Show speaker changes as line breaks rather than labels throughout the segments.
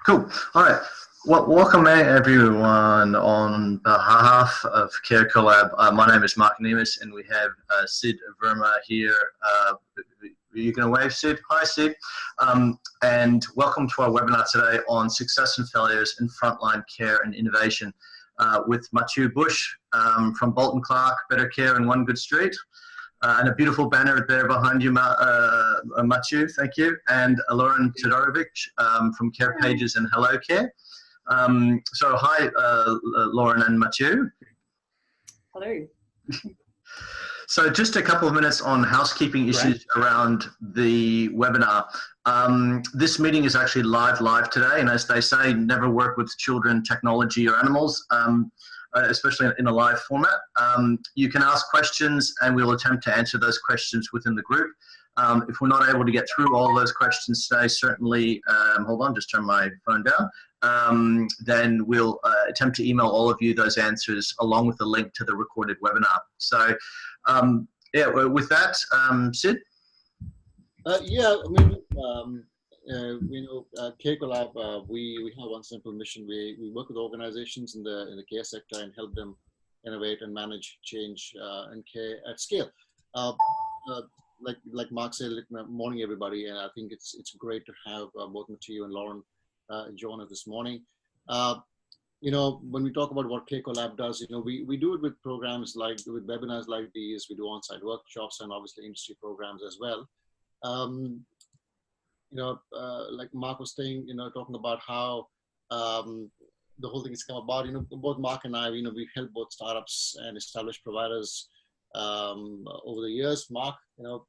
Cool. All right. Well, welcome everyone on behalf of CareCoLab. My name is Mark Nemes, and we have Sid Verma here. You can wave, Sid. Hi, Sid. And welcome to our webinar today on success and failures in frontline care and innovation with Matiu Bush from Bolton Clarke, Better Care in One Good Street. And a beautiful banner there behind you, Matiu, thank you. And Lauren Todorovic from CarePages and HelloCare. So hi, Lauren and Matiu.
Hello.
So just a couple of minutes on housekeeping issues around the webinar. This meeting is actually live today, and as they say, never work with children, technology, or animals. Especially in a live format. You can ask questions and we'll attempt to answer those questions within the group. If we're not able to get through all those questions today, certainly, hold on, just turn my phone down, then we'll attempt to email all of you those answers along with the link to the recorded webinar. So, yeah, with that, Sid?
Yeah, I mean, CareCoLab, we have one simple mission. We work with organizations in the care sector and help them innovate and manage change and care at scale. Like Mark said, morning everybody, and I think it's great to have both Matiu and Lauren join us this morning. You know, when we talk about what CareCoLab does, you know, we do it with programs like with webinars like these. We do on-site workshops and obviously industry programs as well. You know, like Mark was saying, you know, talking about how the whole thing has come about. You know, both Mark and I, you know, we've helped both startups and established providers over the years. Mark, you know.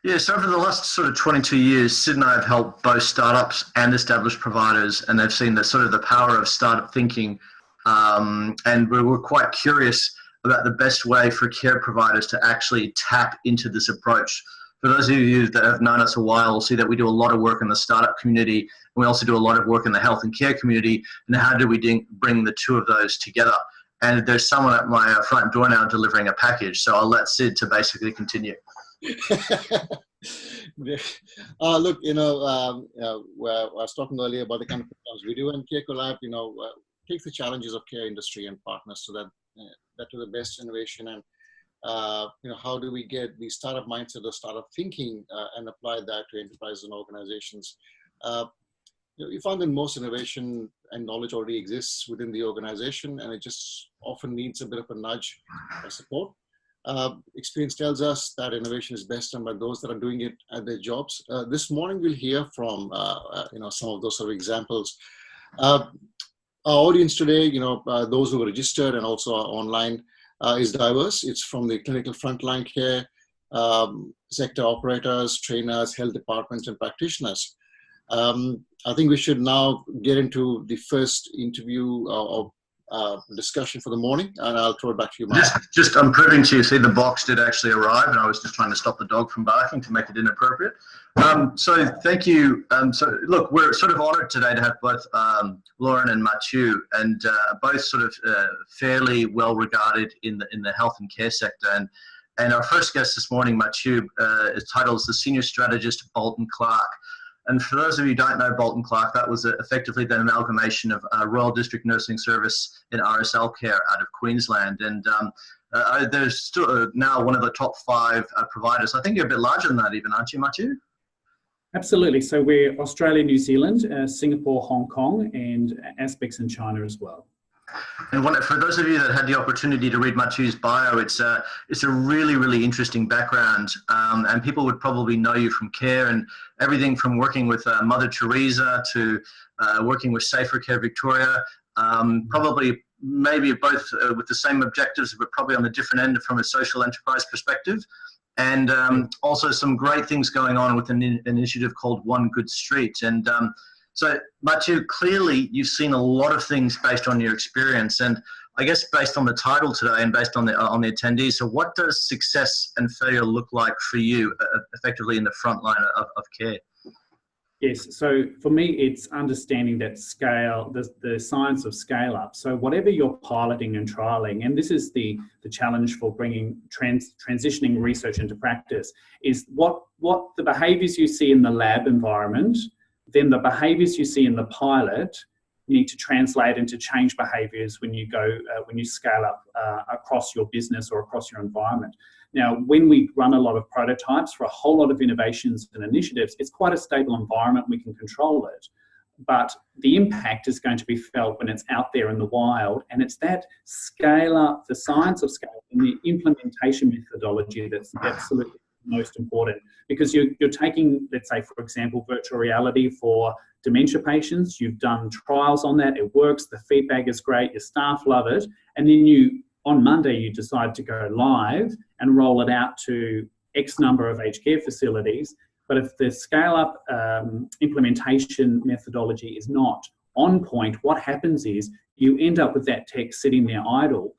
Yeah, so over the last sort of 22 years, Sid and I have helped both startups and established providers, and they've seen the sort of the power of startup thinking. And we're quite curious about the best way for care providers to actually tap into this approach. For those of you that have known us a while, will see that we do a lot of work in the startup community, and we also do a lot of work in the health and care community, and how do we bring the two of those together? And there's someone at my front door now delivering a package, so I'll let Sid to basically continue.
Look, you know, I was talking earlier about the kind of programs we do, and CareCoLab, you know, takes the challenges of care industry and partners so that to the best innovation and you know, how do we get the startup mindset or startup thinking and apply that to enterprises and organizations? You know, we found that most innovation and knowledge already exists within the organization, and it just often needs a bit of a nudge or support. Experience tells us that innovation is best done by those that are doing it at their jobs. This morning, we'll hear from you know, some of those sort of examples. Our audience today, you know, those who are registered and also are online, is diverse. It's from the clinical frontline care sector operators, trainers, health departments, and practitioners. I think we should now get into the first interview or discussion for the morning, and I'll throw it back to you, Mark.
Just I'm proving to you, see the box did actually arrive, and I was just trying to stop the dog from barking to make it inappropriate. So thank you. So look, we're sort of honored today to have both Lauren and Matiu, and both sort of fairly well regarded in the health and care sector. And our first guest this morning, Matiu, is titled as the Senior Strategist at Bolton Clarke. And for those of you who don't know Bolton Clarke, that was effectively the amalgamation of Royal District Nursing Service and RSL Care out of Queensland. And they're still now one of the top 5 providers. I think you're a bit larger than that even, aren't you, Matiu?
Absolutely. So we're Australia, New Zealand, Singapore, Hong Kong, and aspects in China as well.
And for those of you that had the opportunity to read Matiu's bio, it's a really, really interesting background, and people would probably know you from care and everything from working with Mother Teresa to working with SaferCare Victoria, probably maybe both with the same objectives, but probably on the different end from a social enterprise perspective. And also some great things going on with an initiative called One Good Street. And so, Matiu, clearly you've seen a lot of things based on your experience, and I guess based on the title today and based on the attendees. So, what does success and failure look like for you, effectively in the front line of care?
Yes, so for me, it's understanding that scale, the science of scale up. So whatever you're piloting and trialing, and this is the challenge for bringing transitioning research into practice, is what the behaviours you see in the lab environment, then the behaviours you see in the pilot, you need to translate into change behaviours when you go when you scale up across your business or across your environment. Now, when we run a lot of prototypes for a whole lot of innovations and initiatives, it's quite a stable environment, we can control it. But the impact is going to be felt when it's out there in the wild, and it's that scale up, the science of scale and the implementation methodology that's absolutely most important, because you're taking, let's say, for example, virtual reality for dementia patients. You've done trials on that, it works, the feedback is great, your staff love it, and then on Monday you decide to go live and roll it out to X number of aged care facilities. But if the scale-up implementation methodology is not on point, what happens is you end up with that tech sitting there idle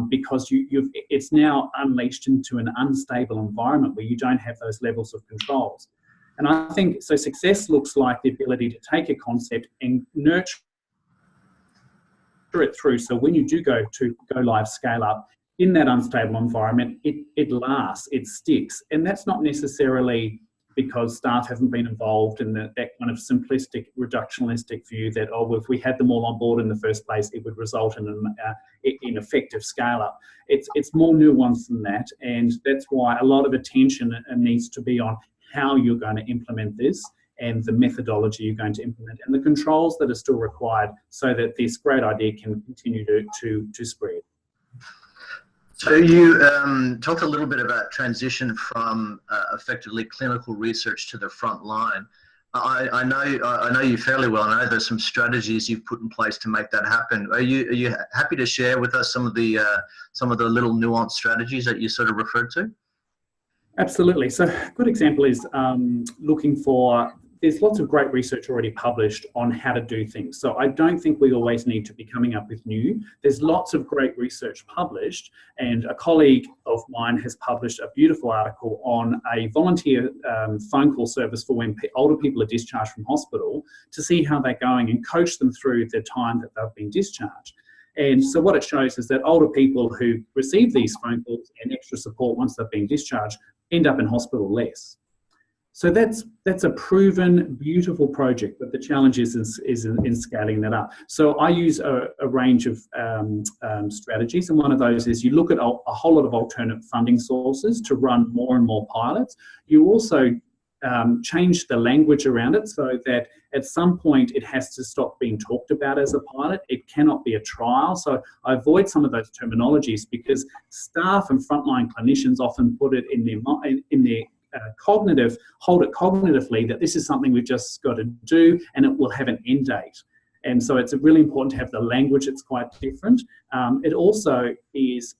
because it's now unleashed into an unstable environment where you don't have those levels of controls. And I think, so success looks like the ability to take a concept and nurture it through. So when you do go live, scale up in that unstable environment, it lasts, it sticks. And that's not necessarily because staff haven't been involved in that kind of simplistic, reductionistic view that, oh, well, if we had them all on board in the first place, it would result in effective scale up. It's more nuanced than that. And that's why a lot of attention needs to be on how you're going to implement this and the methodology you're going to implement and the controls that are still required so that this great idea can continue to spread.
So you talked a little bit about transition from effectively clinical research to the front line. I know you fairly well. I know there's some strategies you've put in place to make that happen. Are you happy to share with us some of the little nuanced strategies that you sort of referred to?
Absolutely. So a good example is looking for, there's lots of great research already published on how to do things. So I don't think we always need to be coming up with new. There's lots of great research published, and a colleague of mine has published a beautiful article on a volunteer phone call service for when older people are discharged from hospital to see how they're going and coach them through the time that they've been discharged. And so what it shows is that older people who receive these phone calls and extra support once they've been discharged end up in hospital less. So that's a proven, beautiful project, but the challenge is in scaling that up. So I use a range of strategies, and one of those is you look at a whole lot of alternate funding sources to run more and more pilots. You also change the language around it so that at some point it has to stop being talked about as a pilot. It cannot be a trial. So I avoid some of those terminologies because staff and frontline clinicians often put it in their hold it cognitively that this is something we've just got to do and it will have an end date. And so it's really important to have the language that's quite different. It also is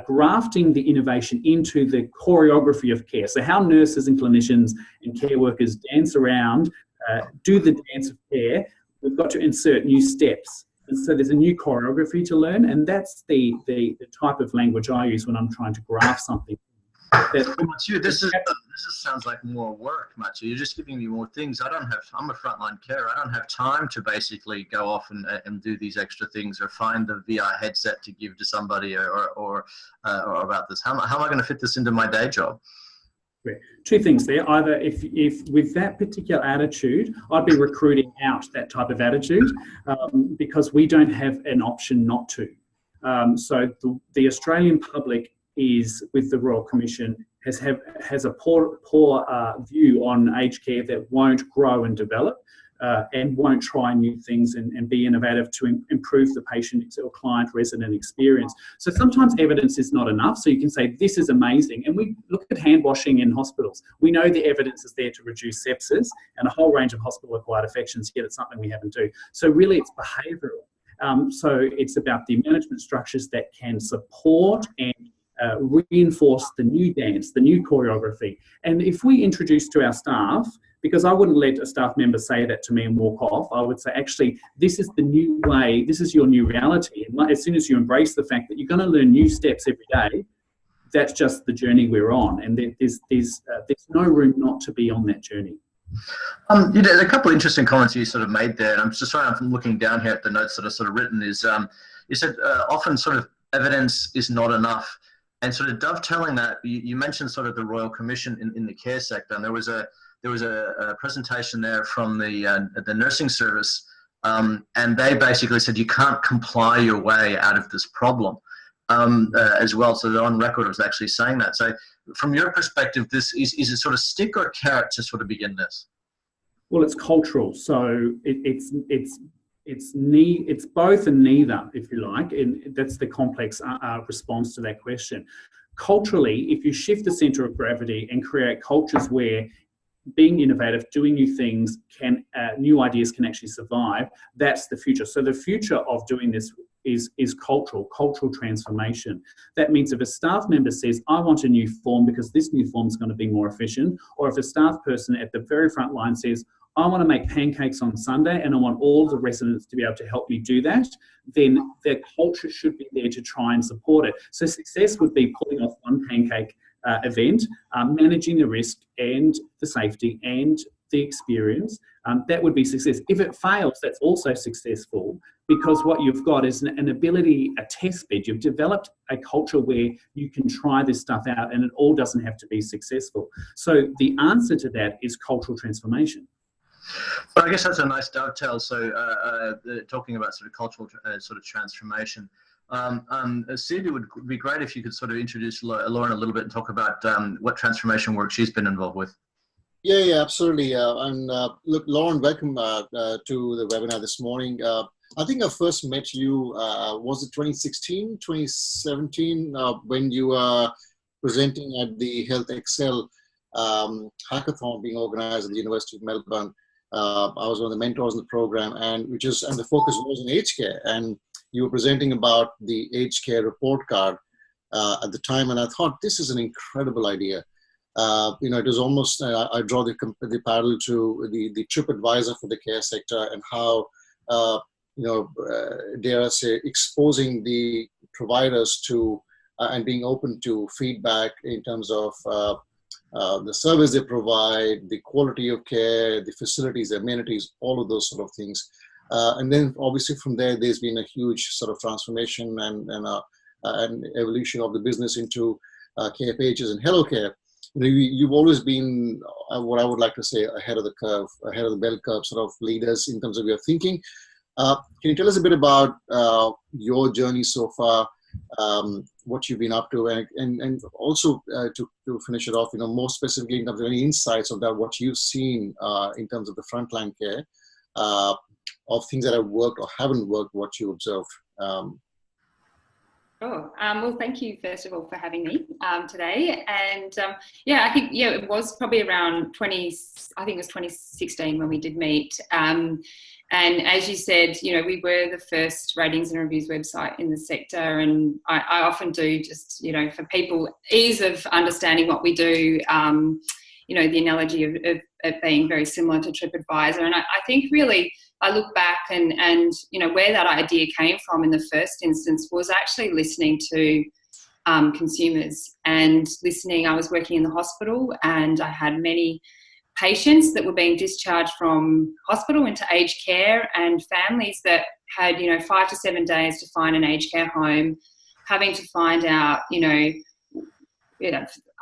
grafting the innovation into the choreography of care. So how nurses and clinicians and care workers dance around, do the dance of care, we've got to insert new steps. And so there's a new choreography to learn, and that's the type of language I use when I'm trying to graft something.
Matiu, this sounds like more work, Matiu. You're just giving me more things. I'm a frontline carer. I don't have time to basically go off and do these extra things or find the VR headset to give to somebody or about this. How am I going to fit this into my day job?
Great. Two things there. Either if with that particular attitude, I'd be recruiting out that type of attitude because we don't have an option not to. So the Australian public is, with the Royal Commission, has a poor view on aged care that won't grow and develop and won't try new things and be innovative to improve the patient or client resident experience. So sometimes evidence is not enough. So you can say, this is amazing. And we look at hand washing in hospitals. We know the evidence is there to reduce sepsis and a whole range of hospital-acquired infections, yet it's something we haven't do. So really it's behavioural. So it's about the management structures that can support and reinforce the new dance, the new choreography. And if we introduce to our staff, because I wouldn't let a staff member say that to me and walk off, I would say, actually, this is the new way, this is your new reality. And as soon as you embrace the fact that you're going to learn new steps every day, that's just the journey we're on. And there's no room not to be on that journey.
There's a couple of interesting comments you sort of made there, and I'm just sorry, I'm looking down here at the notes that are sort of written. Is you said often sort of evidence is not enough, and sort of dovetailing that, you mentioned sort of the Royal Commission in the care sector, and there was a presentation there from the nursing service, and they basically said you can't comply your way out of this problem as well. So they're on record as actually saying that. So from your perspective, this is it sort of stick or carrot to sort of begin this?
Well, it's cultural, so it's both and neither, if you like, and that's the complex response to that question. Culturally, if you shift the centre of gravity and create cultures where being innovative, doing new things, new ideas can actually survive, that's the future. So the future of doing this is cultural transformation. That means if a staff member says, I want a new form because this new form is going to be more efficient, or if a staff person at the very front line says, I want to make pancakes on Sunday and I want all the residents to be able to help me do that, then their culture should be there to try and support it. So success would be pulling off one pancake event, managing the risk and the safety and the experience. That would be success. If it fails, that's also successful, because what you've got is an ability, a test bed. You've developed a culture where you can try this stuff out and it all doesn't have to be successful. So the answer to that is cultural transformation.
Well, I guess that's a nice dovetail. So talking about sort of cultural sort of transformation, Sid, it would be great if you could sort of introduce Lauren a little bit and talk about what transformation work she's been involved with.
Yeah, absolutely. Look, Lauren, welcome to the webinar this morning. I think I first met you, was it 2016, 2017, when you were presenting at the Health Excel hackathon being organized at the University of Melbourne. I was one of the mentors in the program, and the focus was on aged care. And you were presenting about the aged care report card at the time, and I thought this is an incredible idea. It was almost I draw the parallel to the TripAdvisor for the care sector, and how dare I say, exposing the providers to and being open to feedback in terms of the service they provide, the quality of care, the facilities, the amenities, all of those sort of things. And then obviously from there's been a huge sort of transformation and evolution of the business into CarePages and HelloCare. You've always been what I would like to say ahead of the curve, ahead of the bell curve sort of leaders in terms of your thinking. Can you tell us a bit about your journey so far, what you've been up to, and also to finish it off, more specifically in terms of any insights of that, what you've seen in terms of the frontline care, of things that have worked or haven't worked, what you observed.
Well, thank you first of all for having me today. And I think it was probably around 2016 when we did meet. And as you said, we were the first ratings and reviews website in the sector. And I often do just, for people, ease of understanding what we do, the analogy of being very similar to TripAdvisor. And I think really I look back and where that idea came from in the first instance was actually listening to consumers and listening. I was working in the hospital and I had many patients that were being discharged from hospital into aged care, and families that had 5 to 7 days to find an aged care home, having to find out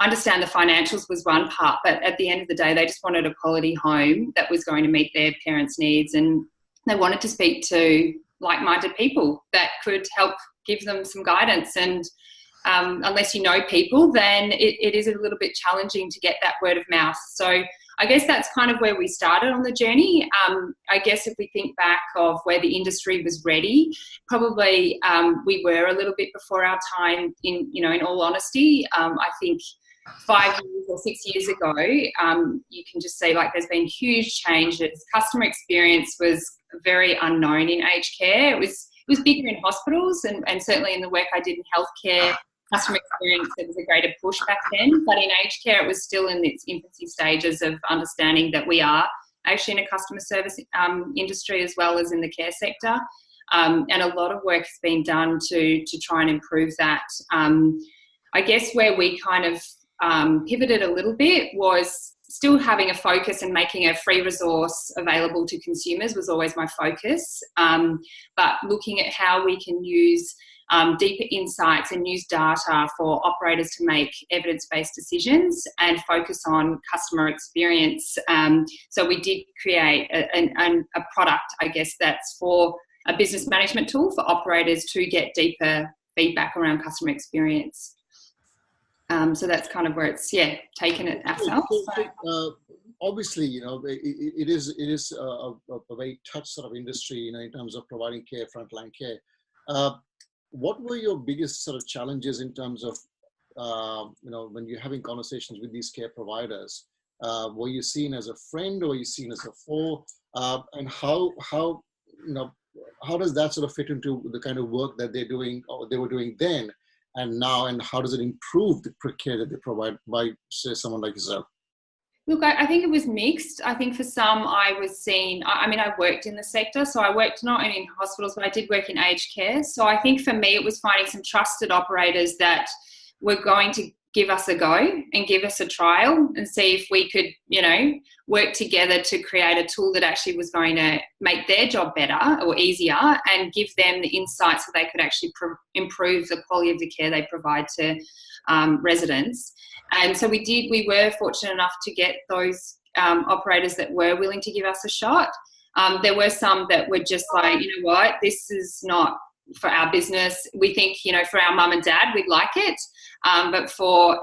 understand the financials was one part, but at the end of the day they just wanted a quality home that was going to meet their parents' needs, and they wanted to speak to like-minded people that could help give them some guidance. And unless you know people, then it is a little bit challenging to get that word of mouth. So I guess that's kind of where we started on the journey. I guess if we think back of where the industry was ready, probably we were a little bit before our time in all honesty. I think 5 years or 6 years ago, you can just see there's been huge changes. Customer experience was very unknown in aged care. It was bigger in hospitals and certainly in the work I did in healthcare. Customer experience, there was a greater push back then, but in aged care it was still in its infancy stages of understanding that we are actually in a customer service industry as well as in the care sector, and a lot of work has been done to try and improve that. I guess where we kind of pivoted a little bit was still having a focus and making a free resource available to consumers was always my focus. But looking at how we can use deeper insights and use data for operators to make evidence-based decisions and focus on customer experience. So we did create a product, I guess, that's for a business management tool for operators to get deeper feedback around customer experience. So that's kind of where it's, taken it ourselves.
Obviously, it is a very touch sort of industry, in terms of providing care, frontline care. What were your biggest sort of challenges in terms of, when you're having conversations with these care providers? Were you seen as a friend, or were you seen as a foe? And how does that sort of fit into the kind of work that they're doing, or they were doing then and now, and how does it improve the care that they provide by, say, someone like yourself?
Look, I think it was mixed. I think for some I was seen, I worked in the sector, so I worked not only in hospitals, but I did work in aged care. So I think for me it was finding some trusted operators that were going to give us a go and give us a trial and see if we could, work together to create a tool that actually was going to make their job better or easier and give them the insights so they could actually improve the quality of the care they provide to residents. And so we were fortunate enough to get those operators that were willing to give us a shot. There were some that were just like, this is not for our business. We think, for our mum and dad, we'd like it. But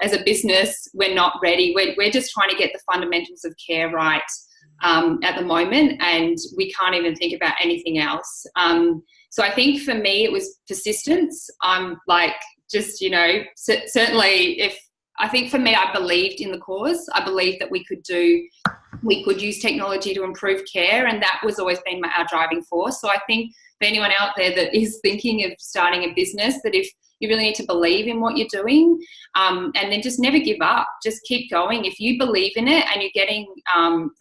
as a business, we're not ready. We're just trying to get the fundamentals of care right at the moment, and we can't even think about anything else. So I think for me, it was persistence. Certainly I think for me, I believed in the cause. I believed that we could use technology to improve care, and that was always been our driving force. So I think for anyone out there that is thinking of starting a business, that if you really need to believe in what you're doing, and then just never give up, just keep going. If you believe in it and you're getting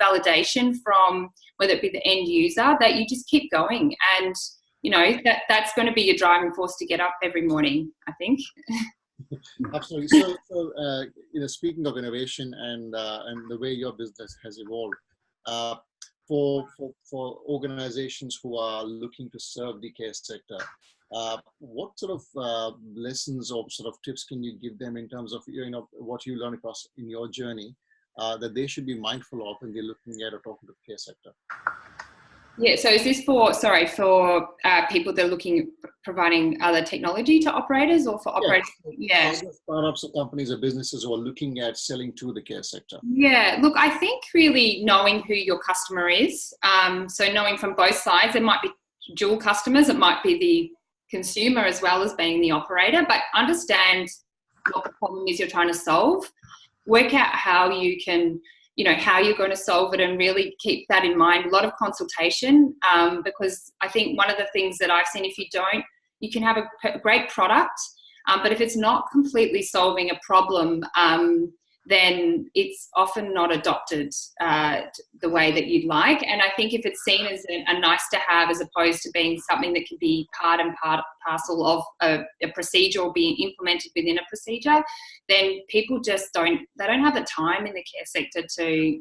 validation from whether it be the end user, that you just keep going. And, that's going to be your driving force to get up every morning, I think.
Absolutely. So speaking of innovation and the way your business has evolved, for organizations who are looking to serve the care sector, what sort of lessons or sort of tips can you give them in terms of what you learn across in your journey that they should be mindful of when they're looking at or talking to the care sector?
Yeah, so is this for people that are providing other technology to operators, or for operators? Yeah.
Startups or companies or businesses who are looking at selling to the care sector.
Yeah, look, I think really knowing who your customer is. So knowing from both sides, there might be dual customers, it might be the consumer as well as being the operator, but understand what the problem is you're trying to solve. Work out how you can, how you're going to solve it, and really keep that in mind. A lot of consultation, because I think one of the things that I've seen, if you can have a great product, but if it's not completely solving a problem, then it's often not adopted the way that you'd like. And I think if it's seen as a nice to have, as opposed to being something that can be part and parcel of a procedure or being implemented within a procedure, then people just don't have the time in the care sector to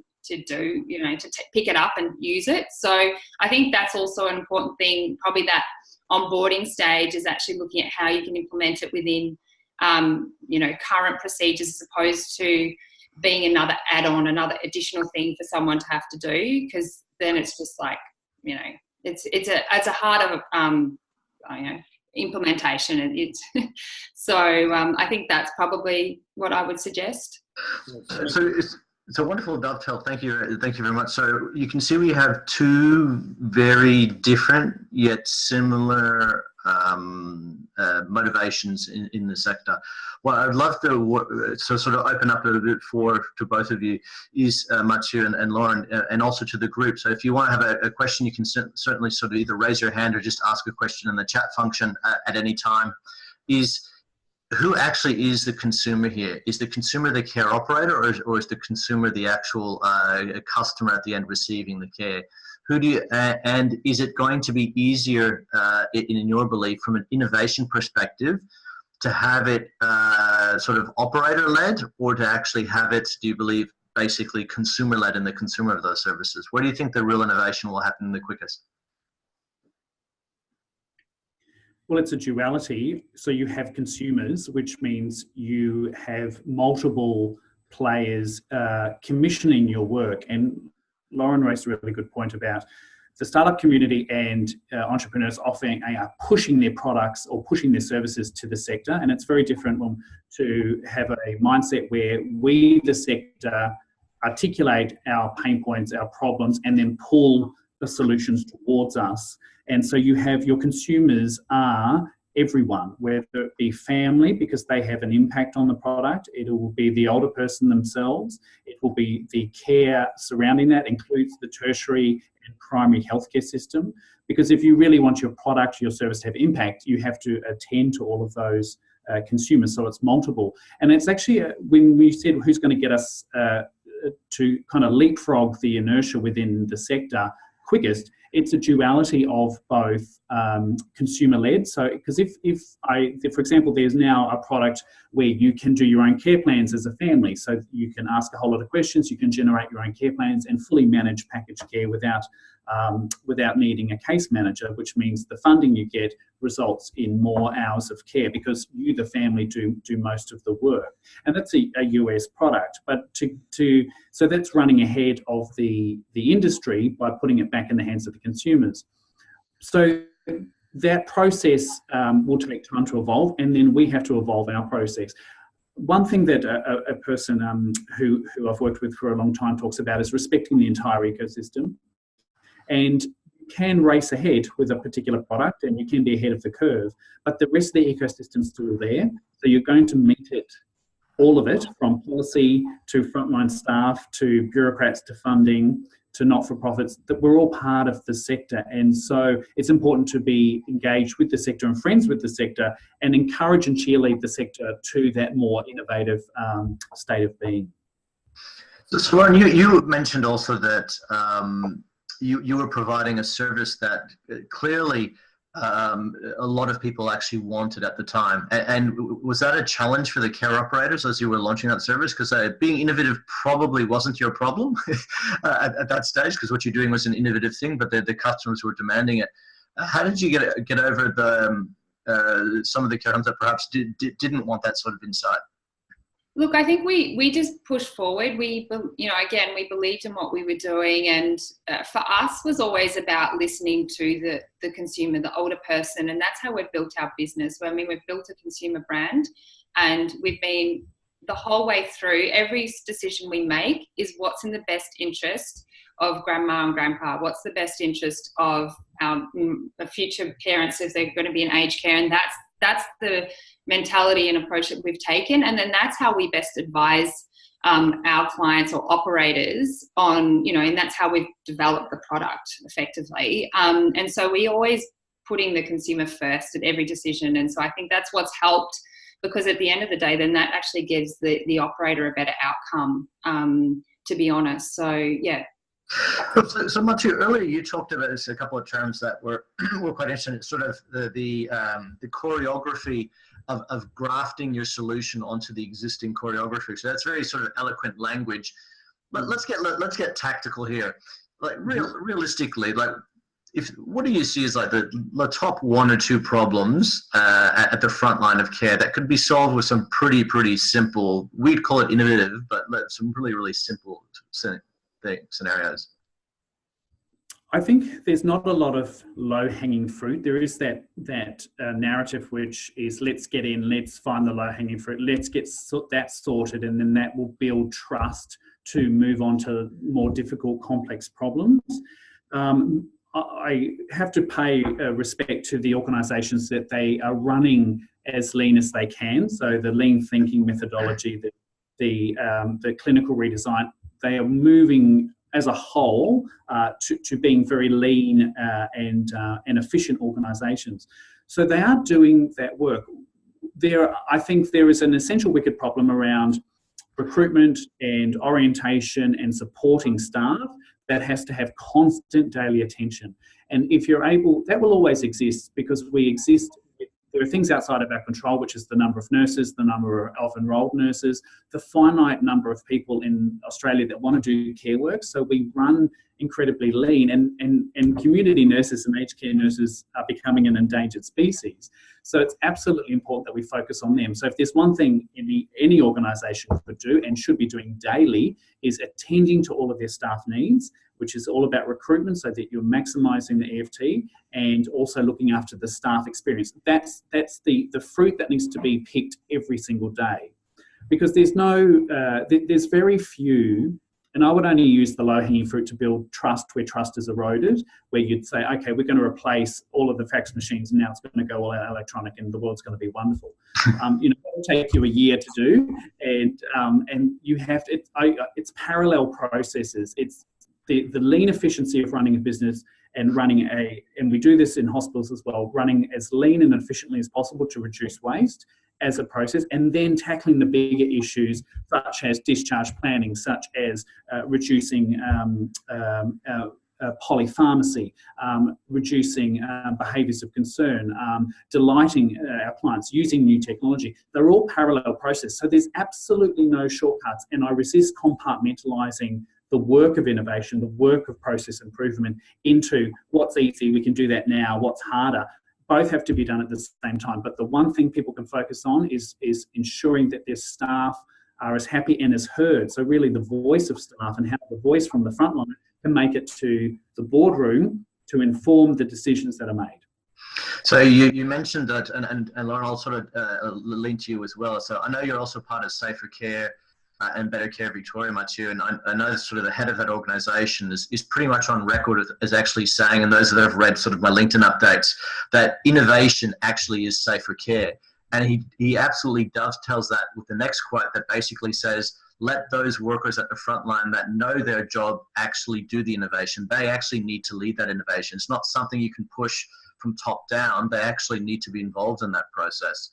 pick it up and use it. So I think that's also an important thing. Probably that onboarding stage is actually looking at how you can implement it within current procedures, as opposed to being another add-on, another additional thing for someone to have to do, because then it's just like, it's a harder implementation. So I think that's probably what I would suggest.
So it's a wonderful dovetail. Thank you very much. So you can see we have two very different yet similar motivations in the sector. What I'd love to sort of open up a little bit to both of you is Matiu and Lauren, and also to the group. So if you want to have a question, you can certainly sort of either raise your hand or just ask a question in the chat function at any time. Who actually is the consumer here? Is the consumer the care operator, or is the consumer the actual customer at the end receiving the care? And is it going to be easier, in your belief, from an innovation perspective, to have it sort of operator-led, or to actually have it, do you believe, basically consumer-led in the consumer of those services? Where do you think the real innovation will happen the quickest?
Well, it's a duality. So you have consumers, which means you have multiple players commissioning your work. And Lauren raised a really good point about the startup community and entrepreneurs often are pushing their products or pushing their services to the sector. And it's very different to have a mindset where we, the sector, articulate our pain points, our problems, and then pull the solutions towards us. And so you have your consumers are everyone, whether it be family because they have an impact on the product, it will be the older person themselves, it will be the care surrounding that, includes the tertiary and primary healthcare system. Because if you really want your product, your service to have impact, you have to attend to all of those consumers. So it's multiple. And it's actually, when we said who's going to get us to kind of leapfrog the inertia within the sector quickest, it's a duality of both consumer-led. So, because if for example, there's now a product where you can do your own care plans as a family, so you can ask a whole lot of questions, you can generate your own care plans and fully manage packaged care without needing a case manager, which means the funding you get results in more hours of care because you, the family, do most of the work. And that's a US product, but so that's running ahead of the industry by putting it back in the hands of the consumers. So that process will take time to evolve, and then we have to evolve our process. One thing that a person who I've worked with for a long time talks about is respecting the entire ecosystem. And you can race ahead with a particular product and you can be ahead of the curve, but the rest of the ecosystem is still there. So you're going to meet it, all of it, from policy to frontline staff to bureaucrats to funding to not-for-profits, that we're all part of the sector. And so it's important to be engaged with the sector and friends with the sector and encourage and cheerlead the sector to that more innovative state of being.
So Lauren, you mentioned also that you were providing a service that clearly a lot of people actually wanted at the time. And was that a challenge for the care operators as you were launching that service? Because being innovative probably wasn't your problem at that stage, because what you're doing was an innovative thing, but the customers were demanding it. How did you get over some of the care homes that perhaps didn't want that sort of insight?
Look, I think we just pushed forward. We believed in what we were doing, and for us was always about listening to the consumer, the older person, and that's how we've built our business. I mean, we've built a consumer brand, and we've been the whole way through. Every decision we make is what's in the best interest of grandma and grandpa. What's the best interest of our future parents if they're going to be in aged care, and that's the mentality and approach that we've taken. And then that's how we best advise our clients or operators on, and that's how we've developed the product effectively. And so we always putting the consumer first at every decision. And so I think that's what's helped, because at the end of the day, then that actually gives the operator a better outcome, to be honest. So, yeah.
So Matiu, earlier you talked about a couple of terms that were quite interesting. It's sort of the choreography of grafting your solution onto the existing choreography. So that's very sort of eloquent language. But let's get tactical here. Like realistically, like what do you see as like the top one or two problems at the front line of care that could be solved with some pretty simple, we'd call it innovative, but some really simple scenarios?
I think there's not a lot of low-hanging fruit. There is that narrative which is let's get in, let's find the low-hanging fruit, let's get that sorted, and then that will build trust to move on to more difficult, complex problems. I have to pay respect to the organisations that they are running as lean as they can. So the lean thinking methodology, the clinical redesign, they are moving as a whole to being very lean and efficient organisations. So they are doing that work. I think there is an essential wicked problem around recruitment and orientation and supporting staff that has to have constant daily attention. And if you're able, that will always exist because we exist with there are things outside of our control, which is the number of nurses, the number of enrolled nurses, the finite number of people in Australia that want to do care work. So we run incredibly lean, and community nurses and aged care nurses are becoming an endangered species. So it's absolutely important that we focus on them. So if there's one thing any organisation could do and should be doing daily, is attending to all of their staff needs, which is all about recruitment so that you're maximising the EFT and also looking after the staff experience. That's the fruit that needs to be picked every single day, because there's very few. And I would only use the low-hanging fruit to build trust where trust is eroded, where you'd say, okay, we're going to replace all of the fax machines and now it's going to go all electronic and the world's going to be wonderful. It'll take you a year to do, and you have to, it's parallel processes. It's the lean efficiency of running a business and and we do this in hospitals as well, running as lean and efficiently as possible to reduce waste as a process, and then tackling the bigger issues such as discharge planning, such as reducing polypharmacy, reducing behaviours of concern, delighting our clients, using new technology. They're all parallel processes. So there's absolutely no shortcuts, and I resist compartmentalising the work of innovation, the work of process improvement into what's easy, we can do that now, what's harder. Both have to be done at the same time. But the one thing people can focus on is ensuring that their staff are as happy and as heard. So really the voice of staff and how the voice from the front line can make it to the boardroom to inform the decisions that are made.
So you mentioned that, and Lauren, I'll sort of lean to you as well. So I know you're also part of SaferCare and Better Care Victoria, Matiu, and I know sort of the head of that organisation is pretty much on record as actually saying, and those that have read sort of my LinkedIn updates, that innovation actually is safer care. And he absolutely dovetails that with the next quote that basically says, let those workers at the front line that know their job actually do the innovation. They actually need to lead that innovation. It's not something you can push from top down. They actually need to be involved in that process.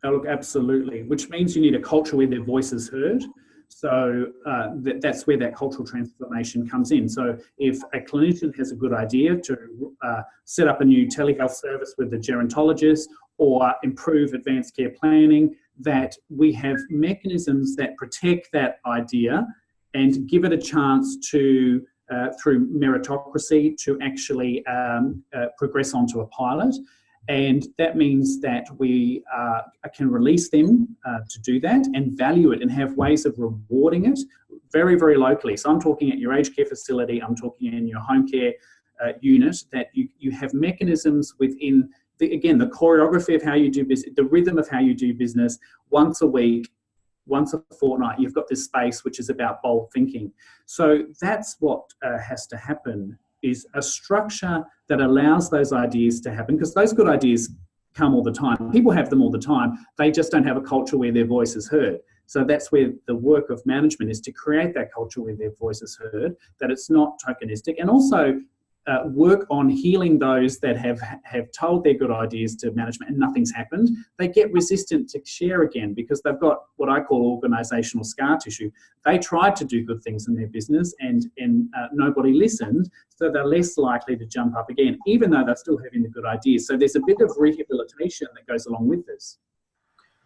Oh, look, absolutely, which means you need a culture where their voice is heard. So that's where that cultural transformation comes in. So if a clinician has a good idea to set up a new telehealth service with a gerontologist or improve advanced care planning, that we have mechanisms that protect that idea and give it a chance to, through meritocracy, to actually progress onto a pilot. And that means that we can release them to do that and value it and have ways of rewarding it very, very locally. So I'm talking at your aged care facility, I'm talking in your home care unit, that you have mechanisms within, the choreography of how you do business, the rhythm of how you do business. Once a week, once a fortnight, you've got this space which is about bold thinking. So that's what has to happen, is a structure that allows those ideas to happen, because those good ideas come all the time. People have them all the time. They just don't have a culture where their voice is heard. So that's where the work of management is, to create that culture where their voice is heard, that it's not tokenistic, and also work on healing those that have told their good ideas to management and nothing's happened. They get resistant to share again because they've got what I call organisational scar tissue. They tried to do good things in their business and nobody listened, so they're less likely to jump up again, even though they're still having the good ideas. So there's a bit of rehabilitation that goes along with this.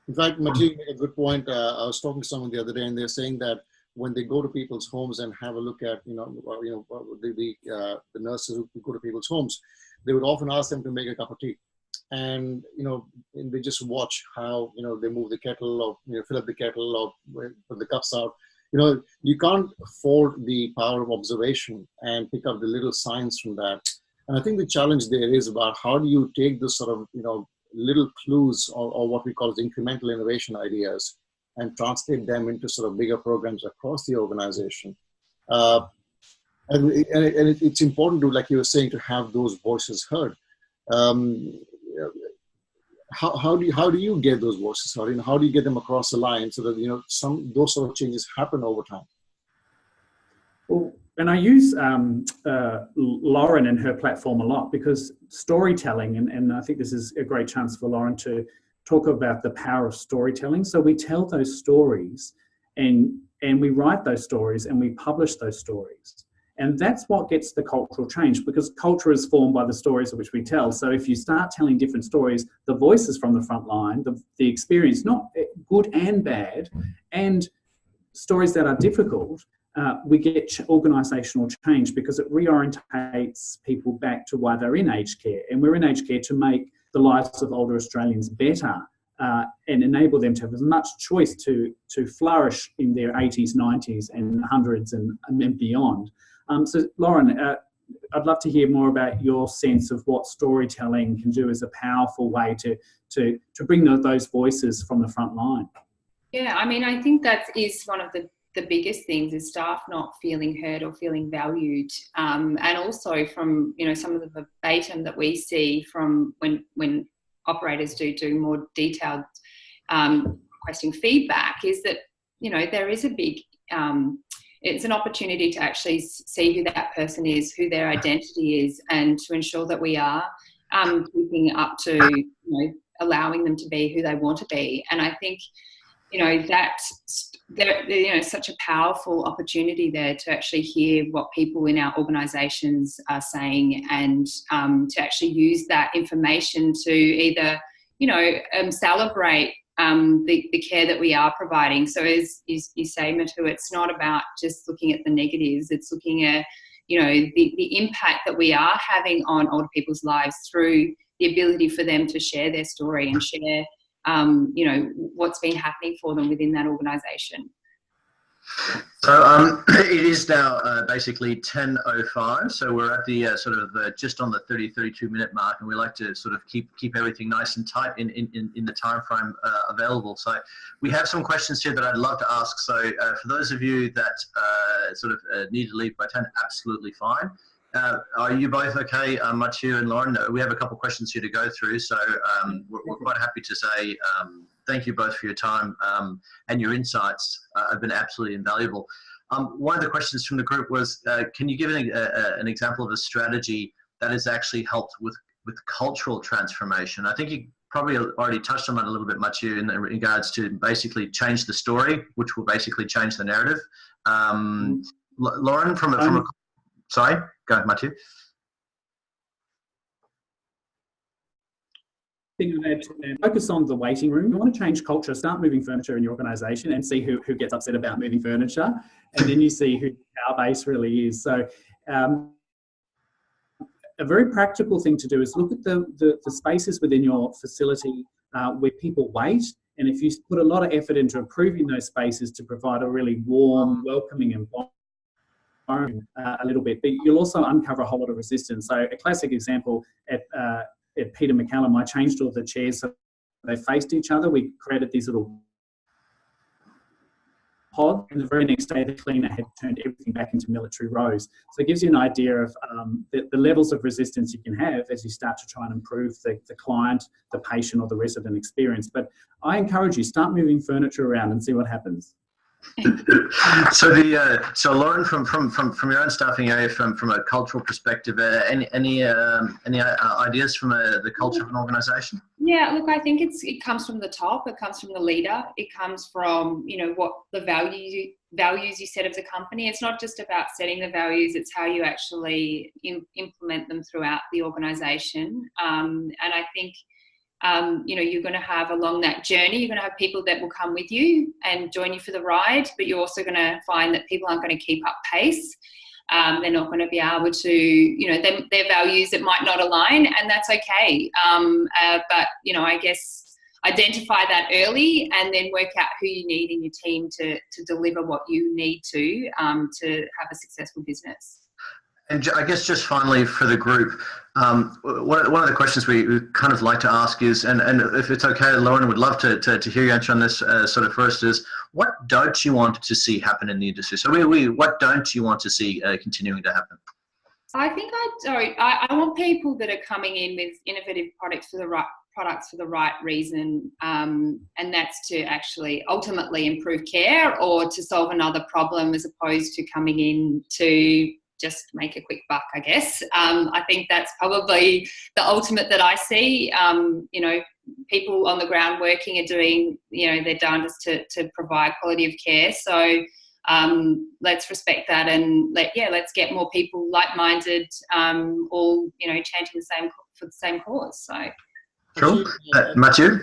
In fact, Matiu made a good point. I was talking to someone the other day, and they're saying that when they go to people's homes and have a look at, the nurses who go to people's homes, they would often ask them to make a cup of tea, and and they just watch how they move the kettle or fill up the kettle or put the cups out. You can't afford the power of observation and pick up the little signs from that. And I think the challenge there is about how do you take this sort of little clues or what we call as incremental innovation ideas and translate them into sort of bigger programs across the organization. And it's important to, like you were saying, to have those voices heard. How do you get those voices heard? How do you get them across the line so that those sort of changes happen over time?
Well, and I use Lauren and her platform a lot, because storytelling, and I think this is a great chance for Lauren to talk about the power of storytelling. So we tell those stories and we write those stories and we publish those stories. And that's what gets the cultural change, because culture is formed by the stories which we tell. So if you start telling different stories, the voices from the front line, the experience, not good and bad, and stories that are difficult, we get organisational change, because it reorientates people back to why they're in aged care. And we're in aged care to make the lives of older Australians better, and enable them to have as much choice to flourish in their 80s, 90s and 100s and beyond. So Lauren, I'd love to hear more about your sense of what storytelling can do as a powerful way to bring those voices from the front line.
Yeah, I mean, I think that is one of the biggest things, is staff not feeling heard or feeling valued, and also from, you know, some of the verbatim that we see from when operators do more detailed requesting feedback, is that, you know, there is a big it's an opportunity to actually see who that person is, who their identity is, and to ensure that we are keeping up to, you know, allowing them to be who they want to be. And I think, you know, that's such a powerful opportunity there to actually hear what people in our organisations are saying, and to actually use that information to either, you know, celebrate the care that we are providing. So as you say, Matiu, it's not about just looking at the negatives, it's looking at, you know, the impact that we are having on older people's lives through the ability for them to share their story and share, you know, what's been happening for them within that organisation.
So it is now basically 10:05, so we're at the just on the 32 minute mark, and we like to sort of keep everything nice and tight in the time frame available. So we have some questions here that I'd love to ask. So for those of you that need to leave by 10, absolutely fine. Are you both okay, Matiu and Lauren? We have a couple of questions here to go through, so we're quite happy to say thank you both for your time, and your insights have been absolutely invaluable. One of the questions from the group was, can you give an example of a strategy that has actually helped with cultural transformation? I think you probably already touched on that a little bit, Matiu, in regards to basically change the story, which will basically change the narrative. Lauren, sorry, go ahead, Matiu.
Focus on the waiting room. You want to change culture, start moving furniture in your organisation and see who gets upset about moving furniture, and then you see who our base really is. So a very practical thing to do is look at the spaces within your facility where people wait, and if you put a lot of effort into improving those spaces to provide a really warm, welcoming environment a little bit, but you'll also uncover a whole lot of resistance. So a classic example at Peter McCallum, I changed all the chairs so they faced each other. We created these little pods, and the very next day the cleaner had turned everything back into military rows. So it gives you an idea of the levels of resistance you can have as you start to try and improve the client, the patient or the resident experience. But I encourage you, start moving furniture around and see what happens.
So Lauren, from your own staffing area, from a cultural perspective, any ideas from the culture of an organisation?
Yeah, look, I think it comes from the top. It comes from the leader. It comes from, you know, what the values you set of the company. It's not just about setting the values; it's how you actually implement them throughout the organisation. And I think, you know, you're going to have along that journey, you're going to have people that will come with you and join you for the ride, but you're also going to find that people aren't going to keep up pace. They're not going to be able to, you know, their values that might not align, and that's okay. But, you know, I guess identify that early and then work out who you need in your team to deliver what you need to have a successful business.
And I guess just finally for the group, one of the questions we kind of like to ask is, and if it's okay, Lauren, would love to hear your answer on this first, is what don't you want to see happen in the industry? So what don't you want to see continuing to happen?
I think I want people that are coming in with innovative products for the right reason, and that's to actually ultimately improve care or to solve another problem, as opposed to coming in to just make a quick buck, I guess. I think that's probably the ultimate that I see. You know, people on the ground working are doing, you know, their darndest to provide quality of care. So let's respect that, and let's get more people like-minded, all chanting for the same cause. So,
cool. Matiu?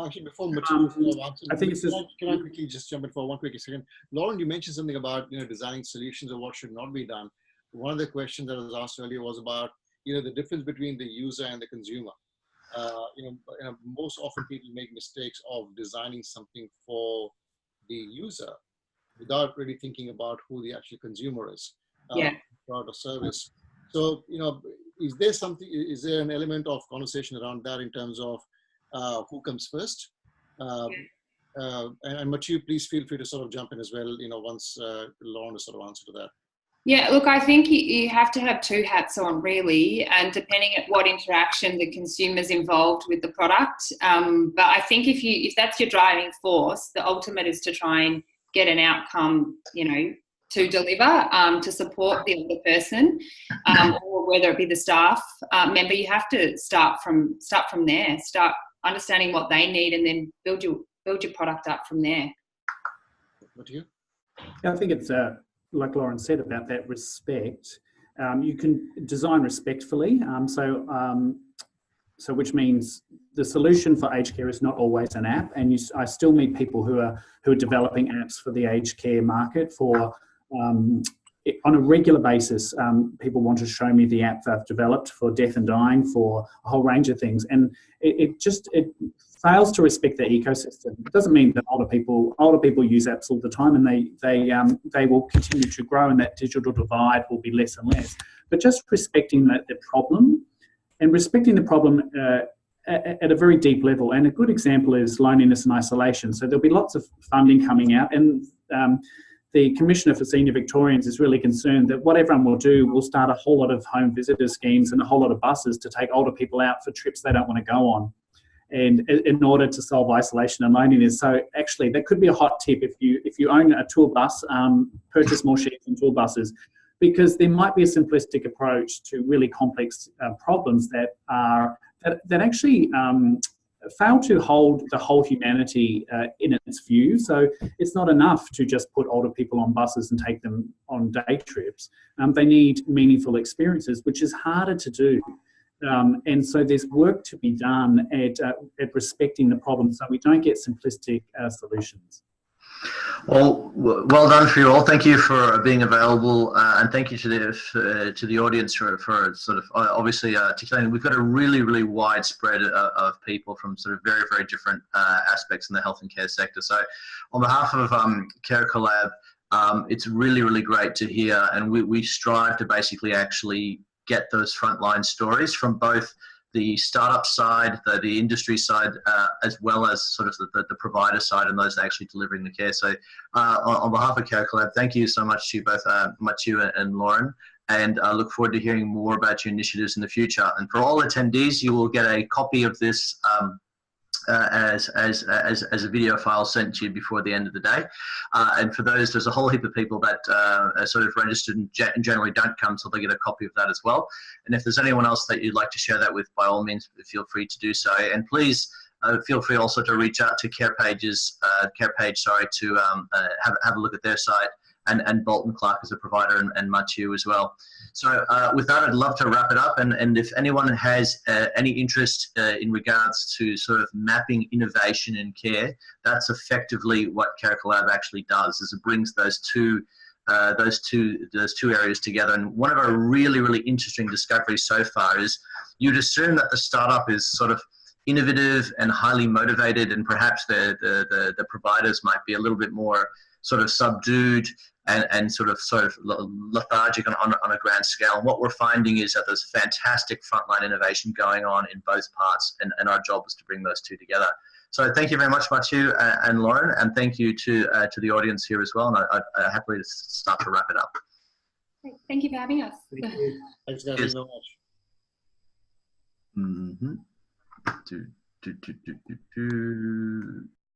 Actually, before Matiu answers,
I think
can I quickly just jump in for one quick second? Lauren, you mentioned something about designing solutions of what should not be done. One of the questions that was asked earlier was about the difference between the user and the consumer. Most often people make mistakes of designing something for the user without really thinking about who the actual consumer is, product or service. So, is there an element of conversation around that in terms of who comes first? And Matiu, please feel free to sort of jump in as well, once Lauren has sort of answered to that.
Yeah, look, I think you have to have two hats on, really, and depending at what interaction the consumer's involved with the product. But I think if that's your driving force, the ultimate is to try and get an outcome, to deliver, to support the other person, or whether it be the staff member. You have to start from there. Start understanding what they need, and then build your product up from there.
What do you?
Yeah, I think it's like Lauren said about that respect. You can design respectfully. So which means the solution for aged care is not always an app, and I still meet people who are developing apps for the aged care market for on a regular basis. People want to show me the app they've developed for death and dying, for a whole range of things, and it fails to respect the ecosystem. It doesn't mean that older people use apps all the time, and they will continue to grow, and that digital divide will be less and less. But just respecting the problem, and respecting the problem at a very deep level. And a good example is loneliness and isolation. So there'll be lots of funding coming out, and the Commissioner for Senior Victorians is really concerned that what everyone will do will start a whole lot of home visitor schemes and a whole lot of buses to take older people out for trips they don't want to go on, and in order to solve isolation and loneliness. So actually, that could be a hot tip if you own a tour bus, purchase more sheets and tour buses, because there might be a simplistic approach to really complex problems that actually fail to hold the whole humanity in its view. So it's not enough to just put older people on buses and take them on day trips. They need meaningful experiences, which is harder to do. And so there's work to be done at respecting the problem, so we don't get simplistic solutions.
Well done for you all. Thank you for being available, and thank you to the audience for sort of obviously articulating. We've got a really, really wide spread of people from sort of very, very different aspects in the health and care sector. So on behalf of CareCoLab, it's really, really great to hear, and we strive to basically actually get those frontline stories from both the startup side, the industry side, as well as sort of the provider side and those actually delivering the care. So on behalf of CareCoLab, thank you so much to you both, Matiu and Lauren, and I look forward to hearing more about your initiatives in the future. And for all attendees, you will get a copy of this as a video file sent to you before the end of the day. And for those, there's a whole heap of people that are sort of registered and generally don't come, so they get a copy of that as well. And if there's anyone else that you'd like to share that with, by all means, feel free to do so. And please feel free also to reach out to CarePage, to have a look at their site, and Bolton Clarke as a provider, and Matiu as well. So with that, I'd love to wrap it up. And if anyone has any interest in regards to sort of mapping innovation in care, that's effectively what CareCoLab actually does, is it brings those two areas together. And one of our really, really interesting discoveries so far is you'd assume that the startup is sort of innovative and highly motivated, and perhaps the providers might be a little bit more sort of subdued and sort of lethargic on a grand scale. And what we're finding is that there's fantastic frontline innovation going on in both parts, and our job is to bring those two together. So thank you very much, Matiu and Lauren, and thank you to the audience here as well. And I'd happily start to wrap it up.
Thank you for having us.
Thank you. Thanks, guys, so much.
Mm-hmm.